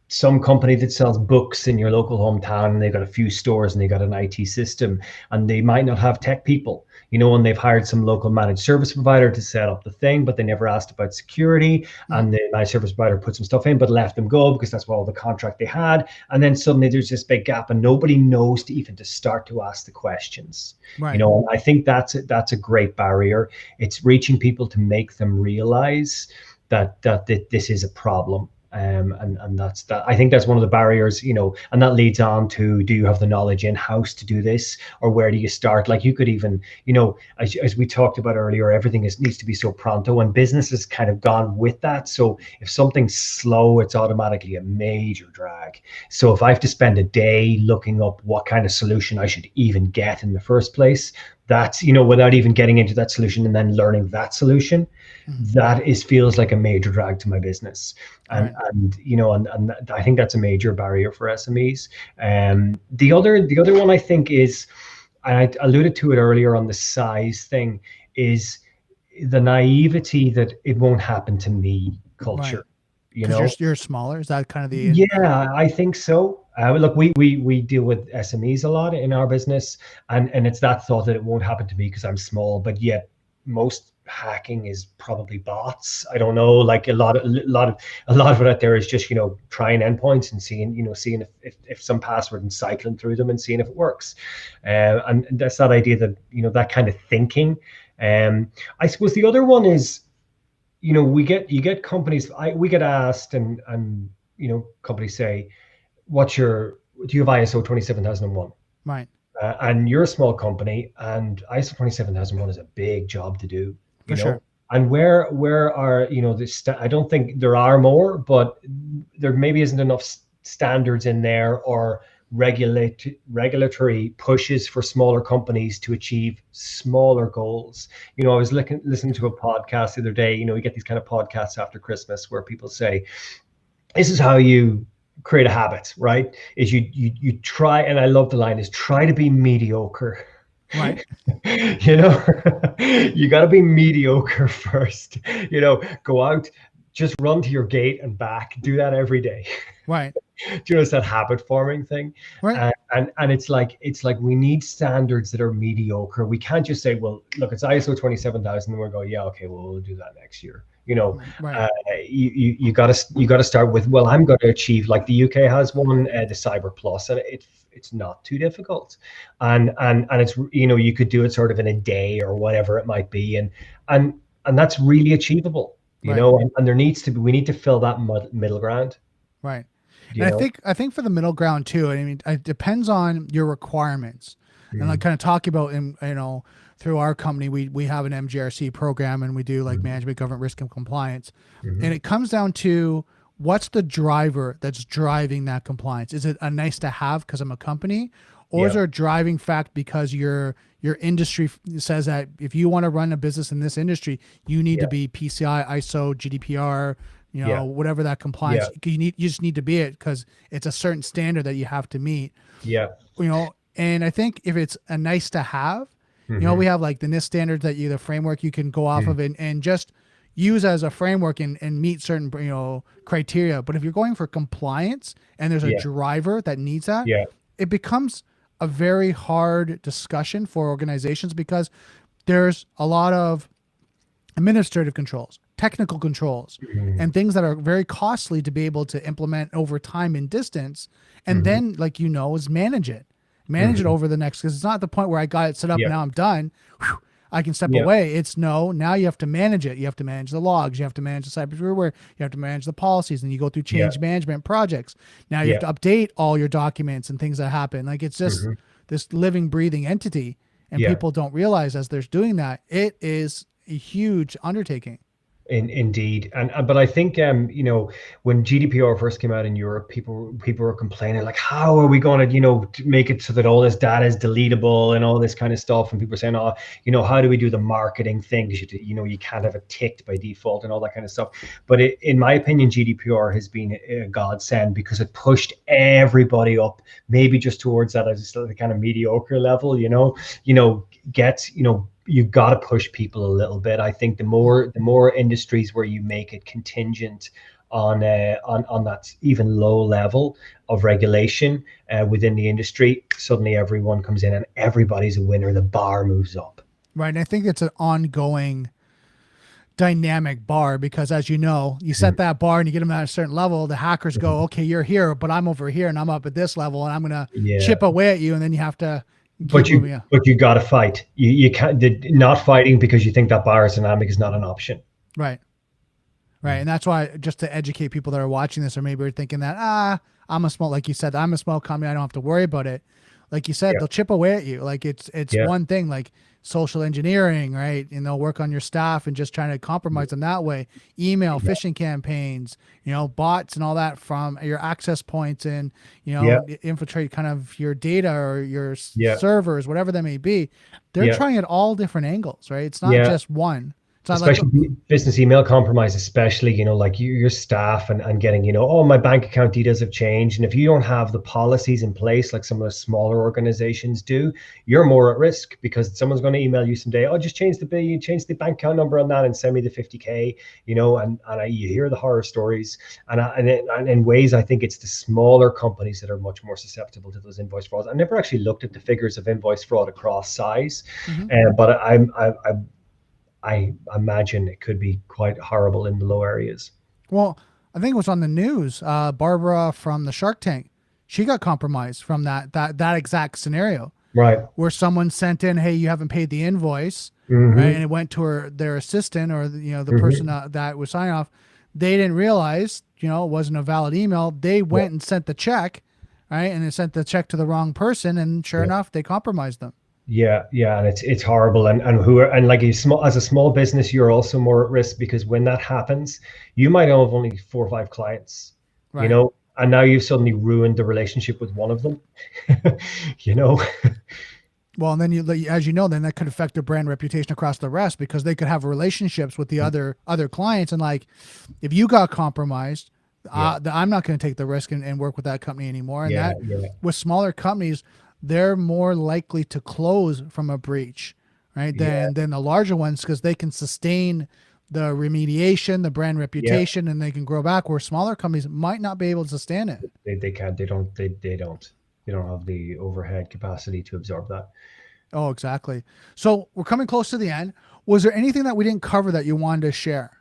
some company that sells books in your local hometown, and they've got a few stores and they got an IT system, and they might not have tech people, and they've hired some local managed service provider to set up the thing, but they never asked about security. Hmm. And the managed service provider put some stuff in but left them go because that's all the contract they had. And then suddenly there's this big gap and nobody knows to start to ask the questions. Right. And I think that's a great barrier. It's reaching people to make them realize that this is a problem. And that's that. I think that's one of the barriers, and that leads on to, do you have the knowledge in house to do this, or where do you start? Like you could even, as we talked about earlier, everything needs to be so pronto, and business has kind of gone with that. So if something's slow, it's automatically a major drag. So if I have to spend a day looking up what kind of solution I should even get in the first place, that's, without even getting into that solution and then learning that solution, Hmm. feels like a major drag to my business. and Right. and I think that's a major barrier for SMEs. The other one I think is, and I alluded to it earlier on the size thing, is the naivety that it won't happen to me Right. culture. you Because know you're smaller. Is that kind of the, yeah, I think so. Look, we deal with SMEs a lot in our business, and it's that thought that it won't happen to me because I'm small. But yet, most hacking is probably bots. I don't know. Like a lot of it out there is just, trying endpoints and seeing if some password and cycling through them and seeing if it works. And that's that idea that, that kind of thinking. I suppose the other one is, you get companies, we get asked, and companies say, do you have ISO 27001? right. And you're a small company, and ISO 27001 is a big job to do, For sure. and where are, I don't think there are more, but there maybe isn't enough standards in there, or regulatory pushes for smaller companies to achieve smaller goals. I was listening to a podcast the other day. We get these kind of podcasts after Christmas where people say, this is how you create a habit, right? Is you try, and I love the line, is try to be mediocre. Right. You got to be mediocre first. Go out, just run to your gate and back, do that every day. Right. It's that habit forming thing. Right. And it's like we need standards that are mediocre. We can't just say, well, look, it's ISO 27000, and we're going, yeah, okay, well, we'll do that next year. Right. You got to start with, well, I'm going to achieve, like the UK has one, the Cyber Plus, and it's not too difficult, and it's, you could do it sort of in a day or whatever it might be, and that's really achievable. Right. And we need to fill that middle ground. Right. And I think for the middle ground too, I mean, it depends on your requirements. And like kind of talking about, through our company, we have an MGRC program, and we do like management, government, risk, and compliance. Mhm. And it comes down to what's the driver that's driving that compliance? Is it a nice to have because I'm a company, or is Yeah. there a driving fact because your industry says that if you want to run a business in this industry, you need to Yeah. be PCI, ISO, GDPR, Yeah. whatever that compliance. Yeah. You just need to be it because it's a certain standard that you have to meet. Yeah. And I think if it's a nice to have, we Hmm. have like the NIST standards that the framework you can go off of and just use as a framework and meet certain, criteria. But if you're going for compliance and there's a Yeah. driver that needs that, Yeah. it becomes a very hard discussion for organizations because there's a lot of administrative controls, technical controls, Hmm. and things that are very costly to be able to implement over time and distance. And Hmm. then, like, is manage it. Manage it Hmm. over the next, because it's not the point where I got it set up and Yeah. now I'm done. Whew, I can step Yeah. away. It's no, now you have to manage it. You have to manage the logs. You have to manage the cybersecurity. You have to manage the policies, and you go through Yeah. change management projects. Now you have Yeah. to update all your documents and things that happen. Like, it's just Hmm. this living, breathing entity. And Yeah. people don't realize as they're doing that, it is a huge undertaking. Indeed, and but I think when GDPR first came out in Europe, people were complaining like, how are we going to make it so that all this data is deletable and all this kind of stuff, and people were saying, oh, how do we do the marketing thing? Because you can't have it ticked by default and all that kind of stuff. But in my opinion, GDPR has been a godsend because it pushed everybody up, maybe just towards that as the kind of mediocre level, gets you've got to push people a little bit. I think the more industries where you make it contingent on that even low level of regulation within the industry, suddenly everyone comes in and everybody's a winner. The bar moves up. Right. And I think it's an ongoing dynamic bar because, as you set Mm. that bar and you get them at a certain level, the hackers go, okay, you're here, but I'm over here and I'm up at this level and I'm going to Yeah. chip away at you. And then you have to keep But moving. you got to fight. You can't not fighting because you think that bar is dynamic is not an option. Right. Right. And that's why, just to educate people that are watching this, or maybe are thinking that, like you said, I'm a small company. I don't have to worry about it. Like you said, Yeah. they'll chip away at you. Like it's Yeah. one thing, like social engineering, right? And they'll work on your staff and just trying to compromise them that way. Email, Yeah. phishing campaigns, bots and all that from your access points and, Yeah. infiltrate kind of your data or your Yeah. servers, whatever that may be. They're Yeah. trying at all different angles, right? It's not Yeah. just one. It's not like, Especially business email compromise, especially, like your staff and getting, oh, my bank account details have changed. And if you don't have the policies in place, like some of the smaller organizations do, you're more at risk because someone's going to email you someday, oh, just change the bank account number on that and send me the 50K, you hear the horror stories. And in ways, I think it's the smaller companies that are much more susceptible to those invoice frauds. I've never actually looked at the figures of invoice fraud across size, but I imagine it could be quite horrible in the low areas. well, I think it was on the news. Barbara from the Shark Tank, she got compromised from that exact scenario Right. where someone sent in, "Hey, you haven't paid the invoice," Mm-hmm. right? And it went to their assistant or the Mm-hmm. person that was signing off. They didn't realize, it wasn't a valid email. They went and sent the check, right? And they sent the check to the wrong person, and sure enough, they compromised them. Yeah, and it's horrible, and like as a small business, you're also more at risk because when that happens, you might have only 4 or 5 clients, Right. And now you've suddenly ruined the relationship with one of them, Well, and then then that could affect their brand reputation across the rest because they could have relationships with the other clients, and like if you got compromised, I'm not going to take the risk and work with that company anymore. And with smaller companies, they're more likely to close from a breach, right? Than the larger ones because they can sustain the remediation, the brand reputation, and they can grow back. Where smaller companies might not be able to sustain it. They can't. They don't have the overhead capacity to absorb that. Oh, exactly. So we're coming close to the end. Was there anything that we didn't cover that you wanted to share?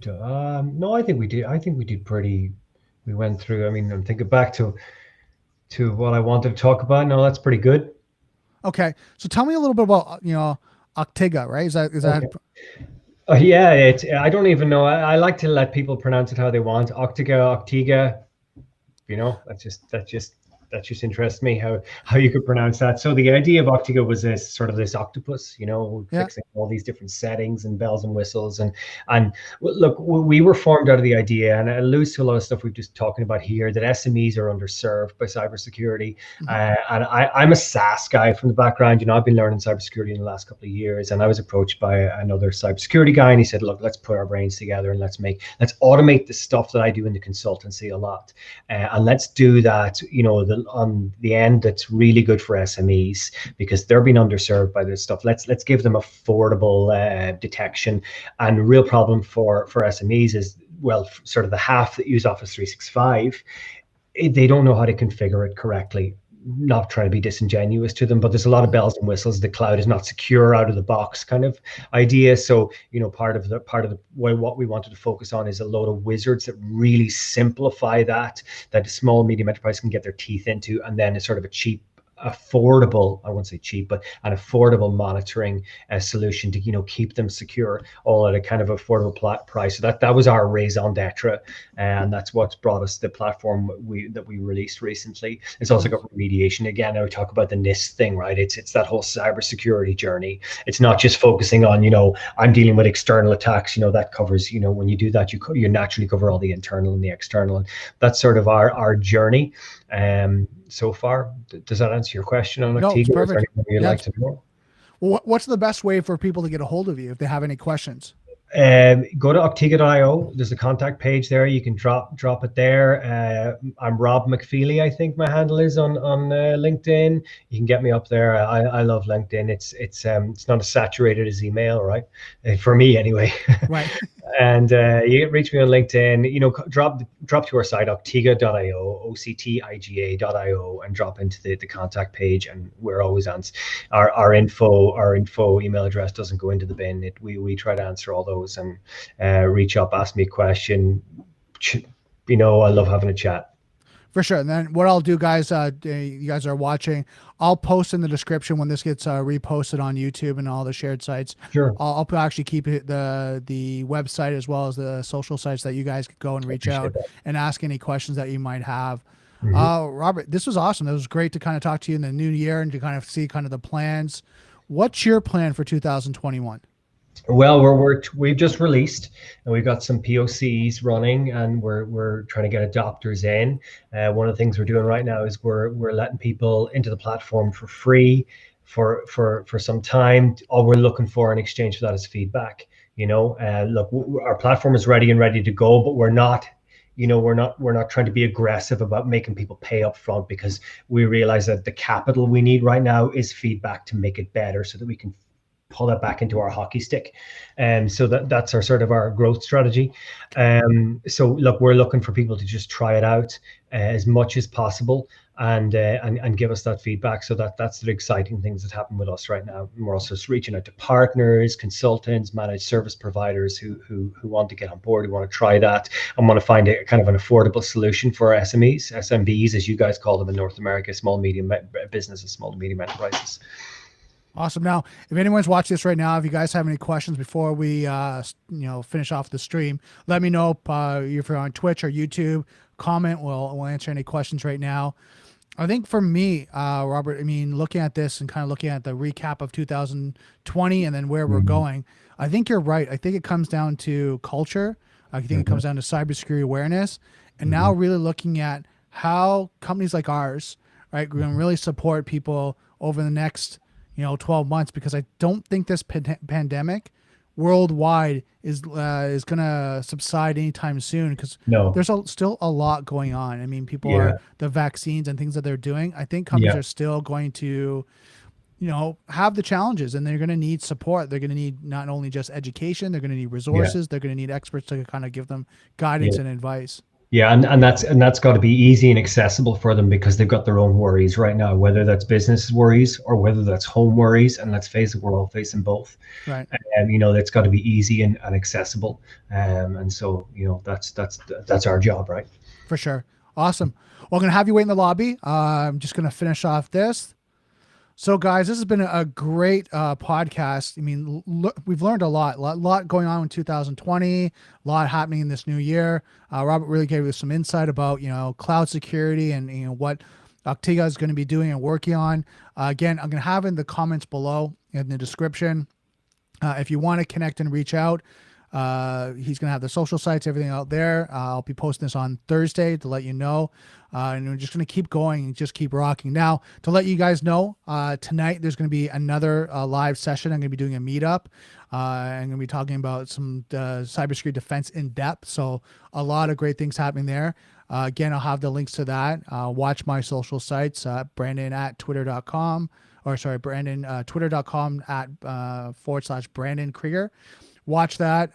No, I think we did. I think we did pretty. We went through. I mean, I'm thinking back to what I wanted to talk about. No, that's pretty good. Okay, so tell me a little bit about Octiga, right? Is that Okay. Yeah, I don't even know. I like to let people pronounce it how they want. Octiga. That's just that just interests me how you could pronounce that. So the idea of Octiga was this sort of this octopus, fixing all these different settings and bells and whistles. And look, we were formed out of the idea, and it alludes to a lot of stuff we've just talking about here, that SMEs are underserved by cybersecurity. And I'm a SaaS guy from the background. I've been learning cybersecurity in the last couple of years, and I was approached by another cybersecurity guy, and he said, look, let's put our brains together and let's automate the stuff that I do in the consultancy a lot. And let's do that, on the end that's really good for SMEs, because they're being underserved by this stuff. Let's give them affordable detection. And the real problem for SMEs is, well, sort of the half that use Office 365, they don't know how to configure it correctly. Not trying to be disingenuous to them, but there's a lot of bells and whistles. The cloud is not secure out of the box kind of idea. So, part of what we wanted to focus on is a load of wizards that really simplify that a small, medium enterprise can get their teeth into, and then it's sort of a cheap, affordable, I won't say cheap, but an affordable monitoring solution to keep them secure, all at a kind of affordable price. So that was our raison d'etre, and that's what's brought us the platform that we released recently. It's also got remediation. Again, I would talk about the NIST thing, right? It's that whole cybersecurity journey. It's not just focusing on I'm dealing with external attacks. That covers when you do that, you naturally cover all the internal and the external, and that's sort of our journey. So far, does that answer your question on Octiga? No, it's perfect. You'd like to know? Well, what's the best way for people to get a hold of you if they have any questions? Go to Octiga.io. There's a contact page there. You can drop it there. I'm Rob McFeely, I think my handle is on LinkedIn. You can get me up there. I love LinkedIn. It's not as saturated as email, right? For me anyway. Right. And you can reach me on LinkedIn. Drop to our site, Octiga.io, Octiga.io, and drop into the contact page. And we're always on. Our info email address doesn't go into the bin. We try to answer all those, and reach up, ask me a question. I love having a chat. For sure. And then what I'll do, guys, you guys are watching, I'll post in the description when this gets reposted on YouTube and all the shared sites. Sure. I'll actually keep it the website as well as the social sites that you guys could go and reach out and ask any questions that you might have. Robert, this was awesome. It was great to kind of talk to you in the new year and to kind of see kind of the plans. What's your plan for 2021? Well, we've just released, and we've got some POCs running, and we're trying to get adopters in. One of the things we're doing right now is we're letting people into the platform for free for some time. All we're looking for in exchange for that is feedback. Look, our platform is ready to go, but we're not trying to be aggressive about making people pay up front, because we realize that the capital we need right now is feedback to make it better, so that we can pull that back into our hockey stick. And so that's our sort of our growth strategy. So look, we're looking for people to just try it out as much as possible, and give us that feedback. So that's the exciting things that happen with us right now. And we're also reaching out to partners, consultants, managed service providers who want to get on board, who want to try that, and want to find a kind of an affordable solution for SMEs, SMBs, as you guys call them in North America, small, medium businesses, small to medium enterprises. Awesome. Now, if anyone's watching this right now, if you guys have any questions before we, finish off the stream, let me know if you're on Twitch or YouTube. Comment. We'll answer any questions right now. I think for me, Robert, looking at this and kind of looking at the recap of 2020 and then where we're going, I think you're right. I think it comes down to culture. I think it comes down to cybersecurity awareness, and now really looking at how companies like ours, right, we're going to really support people over the next 12 months, because I don't think this pandemic worldwide is going to subside anytime soon, because there's still a lot going on. People are the vaccines and things that they're doing. I think companies are still going to, have the challenges, and they're going to need support. They're going to need not only just education, they're going to need resources. They're going to need experts to kind of give them guidance and advice. Yeah, and that's got to be easy and accessible for them, because they've got their own worries right now, whether that's business worries or whether that's home worries. And let's face it, we're all facing both. Right. And it's got to be easy and accessible. And so that's our job, right? For sure. Awesome. Well, I'm gonna have you wait in the lobby. I'm just gonna finish off this. So, guys, this has been a great podcast. We've learned a lot going on in 2020, a lot happening in this new year. Robert really gave us some insight about, cloud security and, what Octiga is going to be doing and working on. Again, I'm going to have in the comments below in the description. If you want to connect and reach out, he's going to have the social sites, everything out there. I'll be posting this on Thursday to let you know. And we're just going to keep going and just keep rocking. Now, to let you guys know, tonight there's going to be another live session. I'm going to be doing a meetup. I'm going to be talking about some cybersecurity defense in depth. So a lot of great things happening there. Again, I'll have the links to that. Watch my social sites, Brandon at twitter.com, or sorry, Brandon, twitter.com at / Brandon Krieger. Watch that.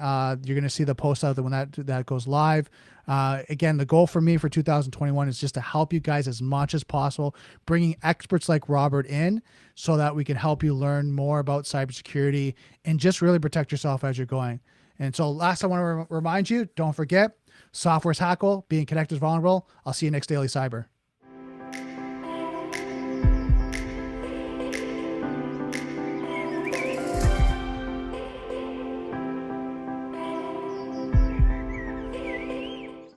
You're going to see the post out there when that goes live. Again, the goal for me for 2021 is just to help you guys as much as possible, bringing experts like Robert in so that we can help you learn more about cybersecurity and just really protect yourself as you're going. And so last, I want to remind you, don't forget, software's hackable, being connected is vulnerable. I'll see you next Daily Cyber.